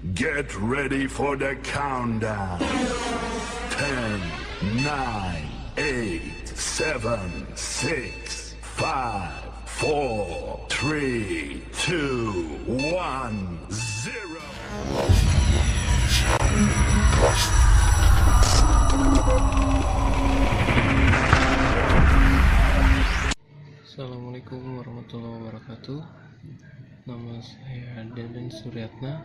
Get ready for the countdown. 10, 9, 8, 7, 6, 5, 4, 3, 2, 1, 0. Assalamualaikum warahmatullahi wabarakatuh. Nama saya Deden Suryatna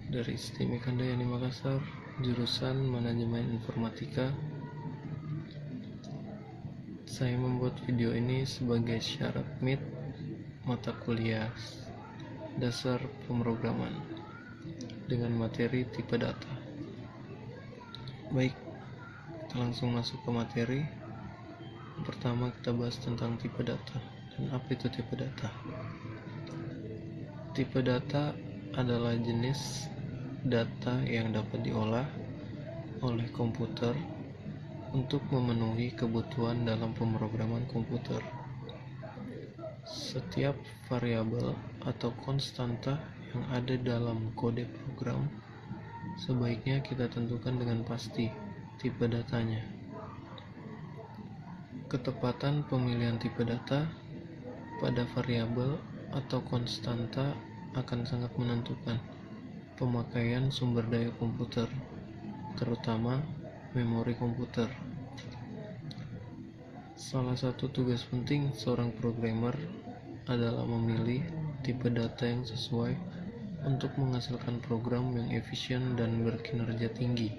dari STIM Kandayani Makassar, jurusan Manajemen Informatika. Saya membuat video ini sebagai syarat MIT mata kuliah dasar pemrograman dengan materi tipe data. Baik, kita langsung masuk ke materi. Pertama kita bahas tentang tipe data. Dan apa itu tipe data? Tipe data adalah jenis data yang dapat diolah oleh komputer untuk memenuhi kebutuhan dalam pemrograman komputer. Setiap variabel atau konstanta yang ada dalam kode program sebaiknya kita tentukan dengan pasti tipe datanya. Ketepatan pemilihan tipe data pada variabel atau konstanta akan sangat menentukan pemakaian sumber daya komputer, terutama memori komputer. Salah satu tugas penting seorang programmer adalah memilih tipe data yang sesuai untuk menghasilkan program yang efisien dan berkinerja tinggi.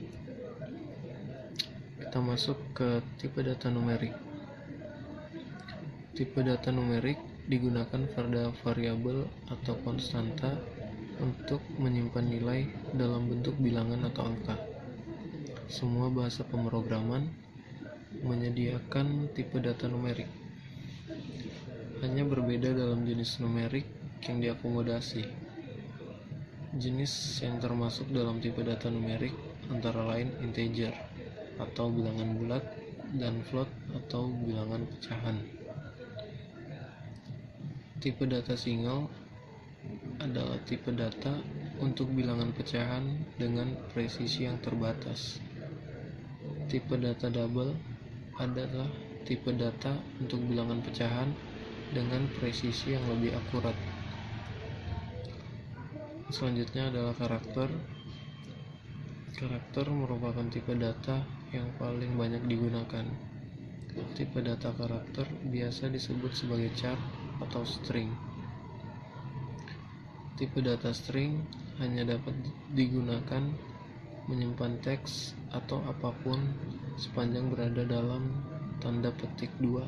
Kita masuk ke tipe data numerik. Tipe data numerik digunakan pada variabel atau konstanta untuk menyimpan nilai dalam bentuk bilangan atau angka. Semua bahasa pemrograman menyediakan tipe data numerik. Hanya berbeda dalam jenis numerik yang diakomodasi. Jenis yang termasuk dalam tipe data numerik antara lain integer atau bilangan bulat dan float atau bilangan pecahan. Tipe data single adalah tipe data untuk bilangan pecahan dengan presisi yang terbatas. Tipe data double adalah tipe data untuk bilangan pecahan dengan presisi yang lebih akurat. Selanjutnya adalah karakter. Karakter merupakan tipe data yang paling banyak digunakan. Tipe data karakter biasa disebut sebagai char atau string. Tipe data string hanya dapat digunakan menyimpan teks atau apapun sepanjang berada dalam tanda petik 2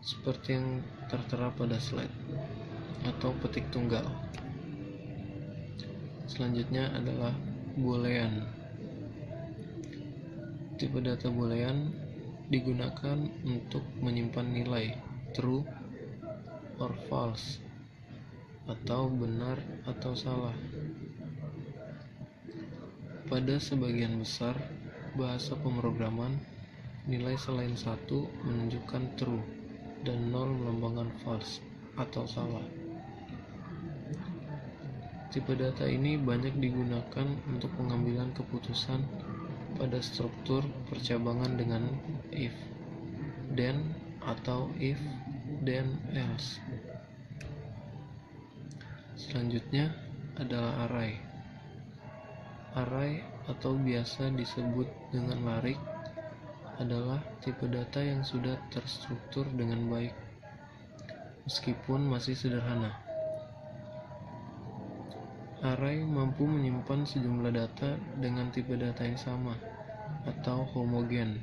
seperti yang tertera pada slide, atau petik tunggal. Selanjutnya adalah boolean. Tipe data boolean digunakan untuk menyimpan nilai true or false atau benar atau salah. Pada sebagian besar bahasa pemrograman, nilai selain 1 menunjukkan true dan 0 melambangkan false atau salah. Tipe data ini banyak digunakan untuk pengambilan keputusan pada struktur percabangan dengan if, then, atau if, then, else. Selanjutnya adalah array. Array atau biasa disebut dengan larik adalah tipe data yang sudah terstruktur dengan baik, meskipun masih sederhana. Array mampu menyimpan sejumlah data dengan tipe data yang sama atau homogen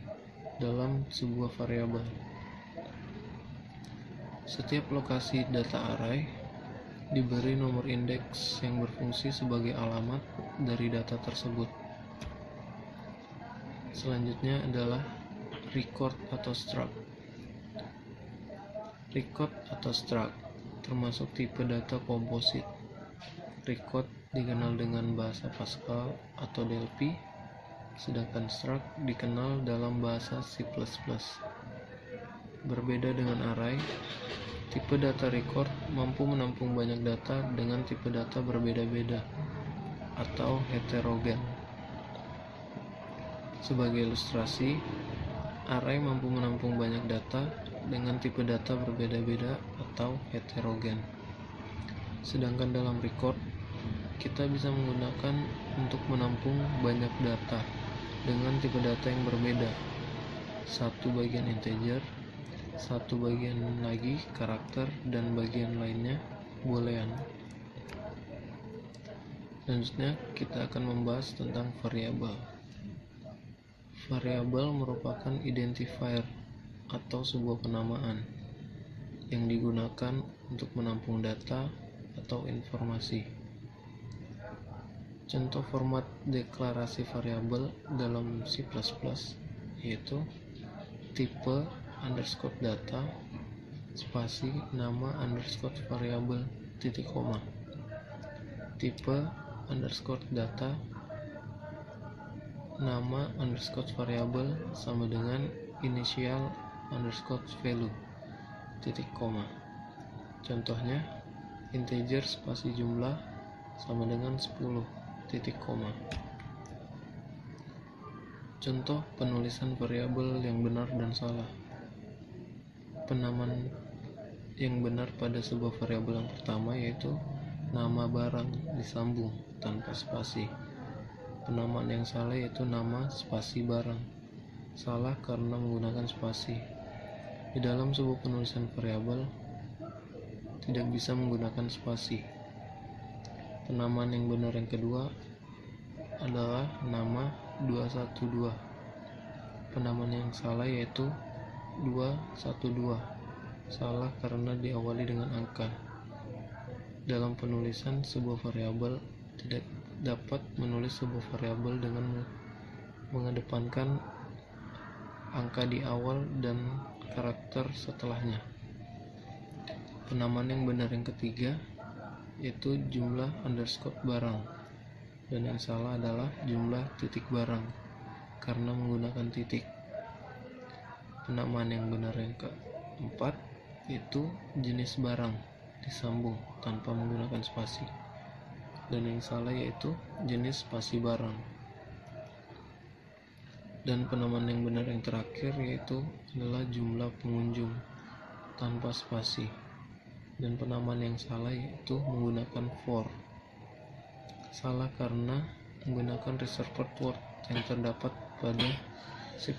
dalam sebuah variabel. Setiap lokasi data array diberi nomor indeks yang berfungsi sebagai alamat dari data tersebut. Selanjutnya adalah record atau struct. Record atau struct termasuk tipe data komposit. Record dikenal dengan bahasa Pascal atau Delphi, sedangkan struct dikenal dalam bahasa C++. Berbeda dengan array, tipe data record mampu menampung banyak data dengan tipe data berbeda-beda atau heterogen. Sebagai ilustrasi, array mampu menampung banyak data dengan tipe data berbeda-beda atau heterogen. Sedangkan dalam record, kita bisa menggunakan untuk menampung banyak data dengan tipe data yang berbeda. Satu bagian integer, satu bagian lagi karakter, dan bagian lainnya boolean. Selanjutnya kita akan membahas tentang variabel. Variabel merupakan identifier atau sebuah penamaan yang digunakan untuk menampung data atau informasi. Contoh format deklarasi variabel dalam C++ yaitu tipe underscore data spasi nama underscore variabel titik koma. Tipe underscore data nama underscore variabel sama dengan initial underscore value titik koma. Contohnya integer spasi jumlah sama dengan 10 titik koma. Contoh penulisan variabel yang benar dan salah. Penamaan yang benar pada sebuah variabel yang pertama yaitu nama barang disambung tanpa spasi. Penamaan yang salah yaitu nama spasi barang. Salah karena menggunakan spasi. Di dalam sebuah penulisan variabel tidak bisa menggunakan spasi. Penamaan yang benar yang kedua adalah nama 212. Penamaan yang salah yaitu 212. Salah karena diawali dengan angka. Dalam penulisan sebuah variabel tidak dapat menulis sebuah variabel dengan mengedepankan angka di awal dan karakter setelahnya. Penamaan yang benar yang ketiga yaitu jumlah underscore barang, dan yang salah adalah jumlah titik barang karena menggunakan titik. Penamaan yang benar yang keempat itu jenis barang disambung tanpa menggunakan spasi, dan yang salah yaitu jenis spasi barang. Dan penamaan yang benar yang terakhir yaitu adalah jumlah pengunjung tanpa spasi, dan penamaan yang salah yaitu menggunakan for. Salah karena menggunakan reserved word yang terdapat pada C++.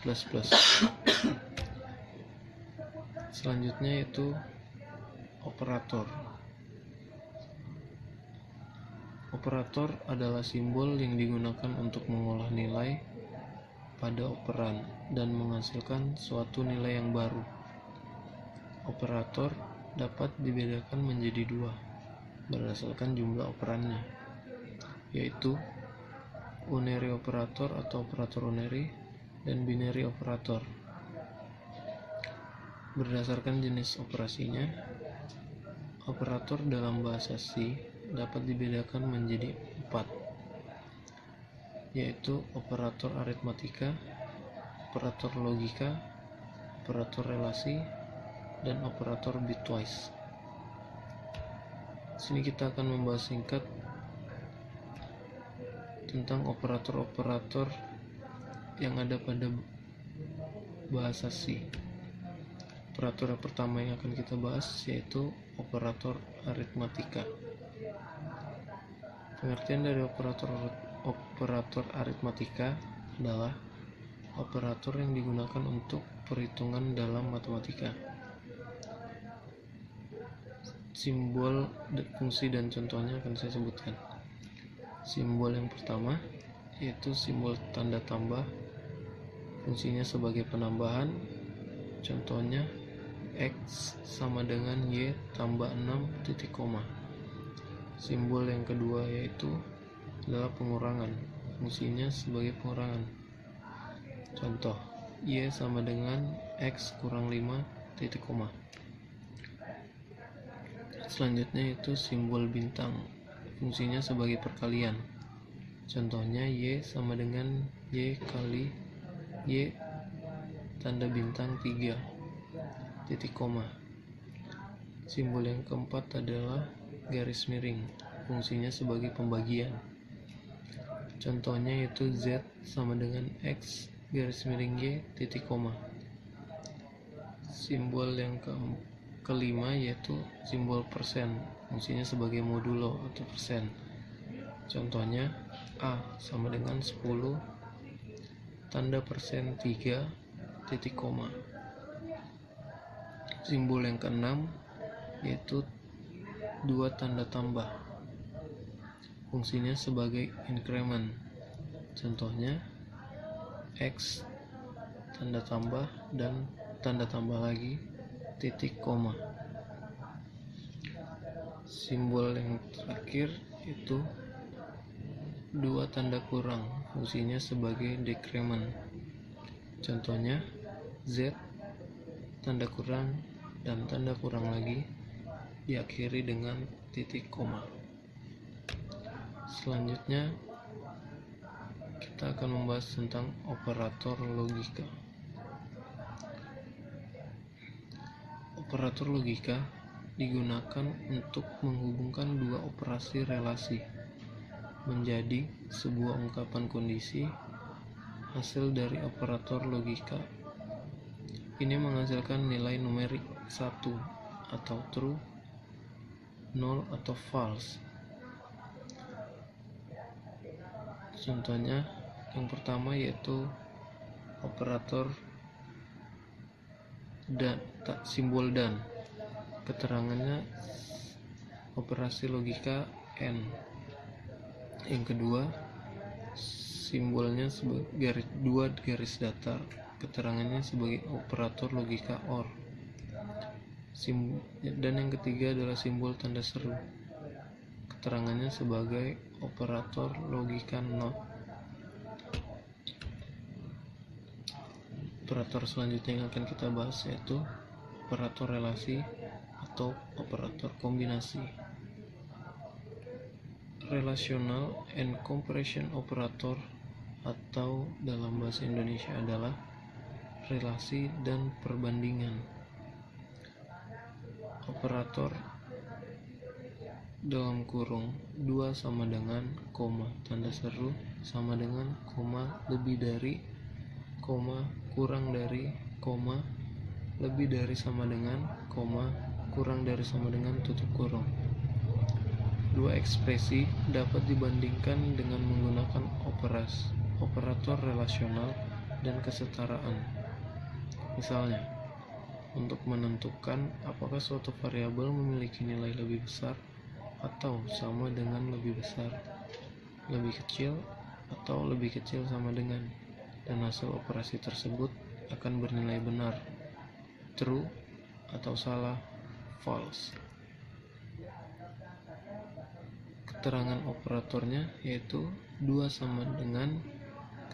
Selanjutnya yaitu operator. Operator adalah simbol yang digunakan untuk mengolah nilai pada operan dan menghasilkan suatu nilai yang baru. Operator dapat dibedakan menjadi dua berdasarkan jumlah operannya, yaitu unary operator atau operator unary dan binary operator. Berdasarkan jenis operasinya, operator dalam bahasa C dapat dibedakan menjadi 4, yaitu operator aritmatika, operator logika, operator relasi, dan operator bitwise. Sini kita akan membahas singkat tentang operator-operator yang ada pada bahasa C. Operator yang pertama yang akan kita bahas yaitu operator aritmatika. Pengertian dari operator aritmatika adalah operator yang digunakan untuk perhitungan dalam matematika. Simbol, fungsi, dan contohnya akan saya sebutkan. Simbol yang pertama yaitu simbol tanda tambah, fungsinya sebagai penambahan. Contohnya X sama dengan Y tambah 6 titik koma. Simbol yang kedua yaitu adalah pengurangan, fungsinya sebagai pengurangan. Contoh Y sama dengan X kurang 5 titik koma. Selanjutnya itu simbol bintang, fungsinya sebagai perkalian. Contohnya Y sama dengan Y kali Y tanda bintang 3 titik koma. Simbol yang keempat adalah garis miring, fungsinya sebagai pembagian. Contohnya yaitu Z sama dengan X garis miring Y titik koma. Simbol yang kelima yaitu simbol persen, fungsinya sebagai modulo atau persen. Contohnya A sama dengan 10 tanda persen 3 titik koma. Simbol yang keenam yaitu 2 tanda tambah, fungsinya sebagai increment. Contohnya X tanda tambah dan tanda tambah lagi titik koma. Simbol yang terakhir itu 2 tanda kurang, fungsinya sebagai decrement. Contohnya Z tanda kurang dan tanda kurang lagi diakhiri dengan titik koma. Selanjutnya kita akan membahas tentang operator logika. Operator logika digunakan untuk menghubungkan dua operasi relasi menjadi sebuah ungkapan kondisi hasil dari operator logika. Ini menghasilkan nilai numerik 1 atau true, 0 atau false. Contohnya yang pertama yaitu operator dan simbol dan, keterangannya operasi logika N. Yang kedua, simbolnya sebagai 2 garis datar, keterangannya sebagai operator logika OR. Dan yang ketiga adalah simbol tanda seru, keterangannya sebagai operator logika NOT. Operator selanjutnya yang akan kita bahas yaitu operator relasi atau operator kombinasi. Relational and comparison operator atau dalam bahasa Indonesia adalah relasi dan perbandingan. Operator dalam kurung 2 sama dengan koma tanda seru sama dengan koma lebih dari koma kurang dari koma lebih dari sama dengan koma kurang dari sama dengan tutup kurung. Dua ekspresi dapat dibandingkan dengan menggunakan operator relasional dan kesetaraan. Misalnya, untuk menentukan apakah suatu variabel memiliki nilai lebih besar atau sama dengan lebih besar, lebih kecil atau lebih kecil sama dengan, dan hasil operasi tersebut akan bernilai benar, true atau salah, false. Keterangan operatornya yaitu 2 sama dengan,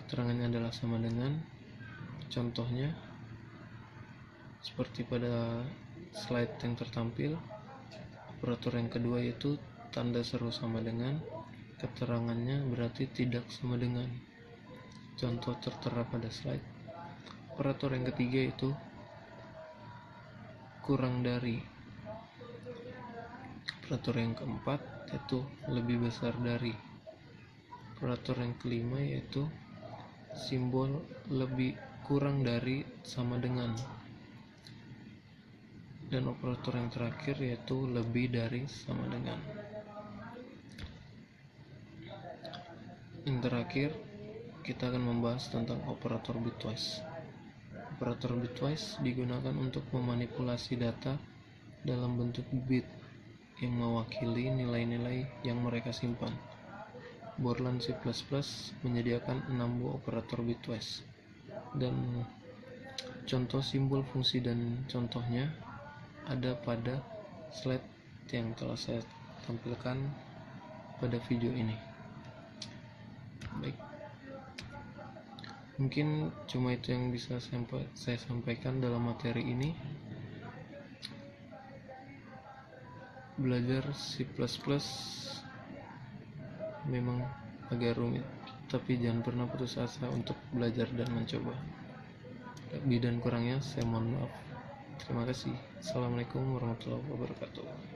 keterangannya adalah sama dengan. Contohnya seperti pada slide yang tertampil. Operator yang kedua yaitu tanda seru sama dengan, keterangannya berarti tidak sama dengan. Contoh tertera pada slide. Operator yang ketiga yaitu kurang dari. Operator yang keempat yaitu lebih besar dari. Operator yang kelima yaitu simbol lebih kurang dari sama dengan. Dan operator yang terakhir yaitu lebih dari sama dengan. Yang terakhir kita akan membahas tentang operator bitwise. Operator bitwise digunakan untuk memanipulasi data dalam bentuk bit yang mewakili nilai-nilai yang mereka simpan. Borland C++ menyediakan 6 buah operator bitwise, dan contoh simbol fungsi dan contohnya ada pada slide yang telah saya tampilkan pada video ini. Baik, mungkin cuma itu yang bisa saya sampaikan dalam materi ini. Belajar C++ memang agak rumit, tapi jangan pernah putus asa untuk belajar dan mencoba. Lebih dan kurangnya saya mohon maaf. Terima kasih. Assalamualaikum warahmatullahi wabarakatuh.